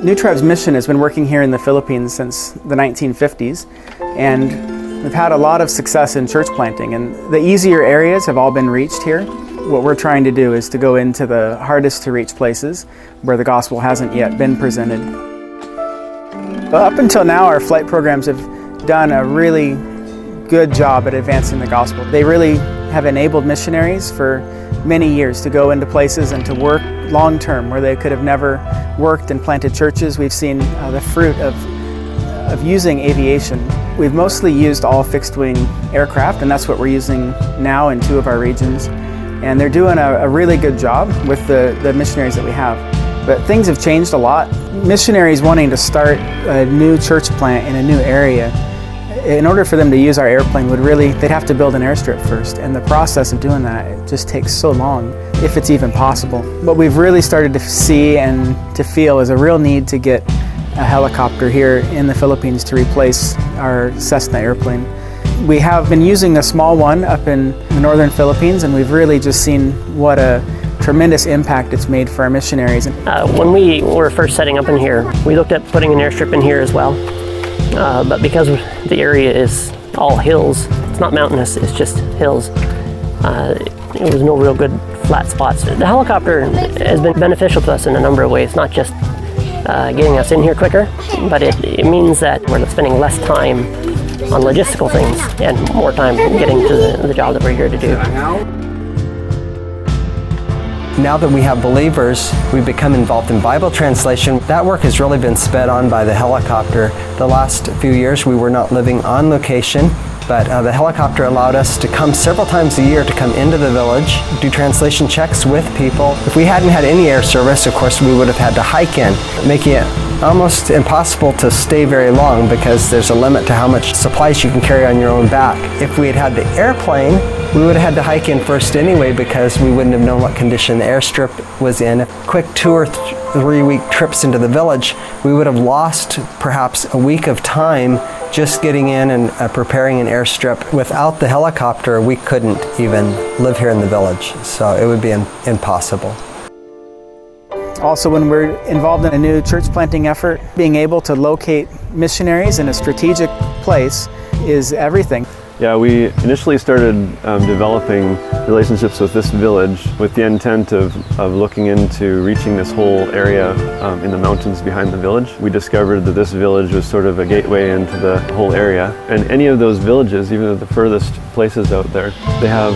New Tribes Mission has been working here in the Philippines since the 1950s, and we've had a lot of success in church planting, and the easier areas have all been reached here. What we're trying to do is to go into the hardest to reach places where the gospel hasn't yet been presented. But up until now, our flight programs have done a really good job at advancing the gospel. They really have enabled missionaries for many years to go into places and to work long term where they could have never worked and planted churches. We've seen the fruit of using aviation. We've mostly used all fixed wing aircraft, and that's what we're using now in 2 of our regions. And they're doing a really good job with the missionaries that we have. But things have changed a lot. Missionaries wanting to start a new church plant in a new area, in order for them to use our airplane they'd have to build an airstrip first, and the process of doing that, it just takes so long, if it's even possible. What we've really started to see and to feel is a real need to get a helicopter here in the Philippines to replace our Cessna airplane. We have been using a small one up in the northern Philippines, and we've really just seen what a tremendous impact it's made for our missionaries. When we were first setting up in here, we looked at putting an airstrip in here as well. But because the area is all hills, it's not mountainous, it's just hills, there was no real good flat spots. The helicopter has been beneficial to us in a number of ways, not just getting us in here quicker, but it means that we're spending less time on logistical things and more time getting to the job that we're here to do. Now that we have believers, we've become involved in Bible translation. That work has really been sped on by the helicopter. The last few years we were not living on location, but the helicopter allowed us to come several times a year to come into the village, do translation checks with people. If we hadn't had any air service, of course, we would have had to hike in, making it almost impossible to stay very long because there's a limit to how much supplies you can carry on your own back. If we had had the airplane, we would have had to hike in first anyway because we wouldn't have known what condition the airstrip was in. Quick 2 or 3 week trips into the village, we would have lost perhaps a week of time just getting in and preparing an airstrip. Without the helicopter, we couldn't even live here in the village, so it would be impossible. Also, when we're involved in a new church planting effort, being able to locate missionaries in a strategic place is everything. Yeah, we initially started developing relationships with this village with the intent of looking into reaching this whole area in the mountains behind the village. We discovered that this village was sort of a gateway into the whole area, and any of those villages, even the furthest places out there, they have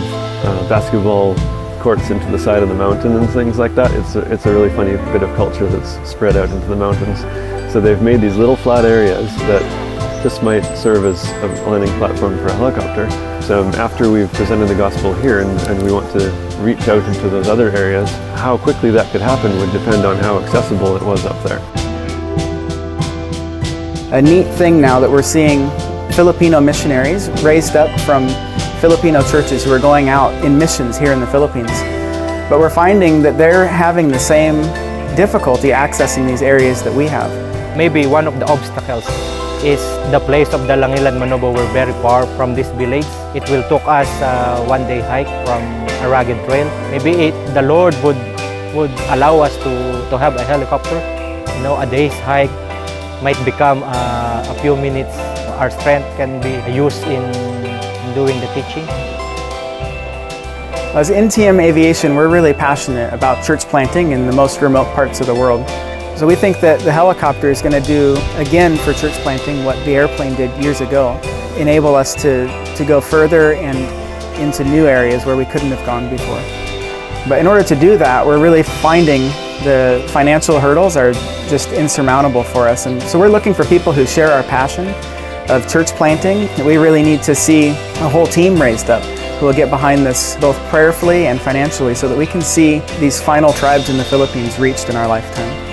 basketball courts into the side of the mountain and things like that. It's a really funny bit of culture that's spread out into the mountains. So they've made these little flat areas that just might serve as a landing platform for a helicopter. So after we've presented the gospel here and we want to reach out into those other areas, how quickly that could happen would depend on how accessible it was up there. A neat thing now that we're seeing Filipino missionaries raised up from Filipino churches who are going out in missions here in the Philippines. But we're finding that they're having the same difficulty accessing these areas that we have. Maybe one of the obstacles is the place of the Langilan Manobo. We're very far from this village. It will take us a one-day hike from a rugged trail. Maybe the Lord would allow us to have a helicopter. You know, a day's hike might become a few minutes. Our strength can be used in doing the teaching. As NTM Aviation, we're really passionate about church planting in the most remote parts of the world. So we think that the helicopter is going to do, again for church planting, what the airplane did years ago, enable us to go further and into new areas where we couldn't have gone before. But in order to do that, we're really finding the financial hurdles are just insurmountable for us. And so we're looking for people who share our passion of church planting. We really need to see a whole team raised up who will get behind this both prayerfully and financially so that we can see these final tribes in the Philippines reached in our lifetime.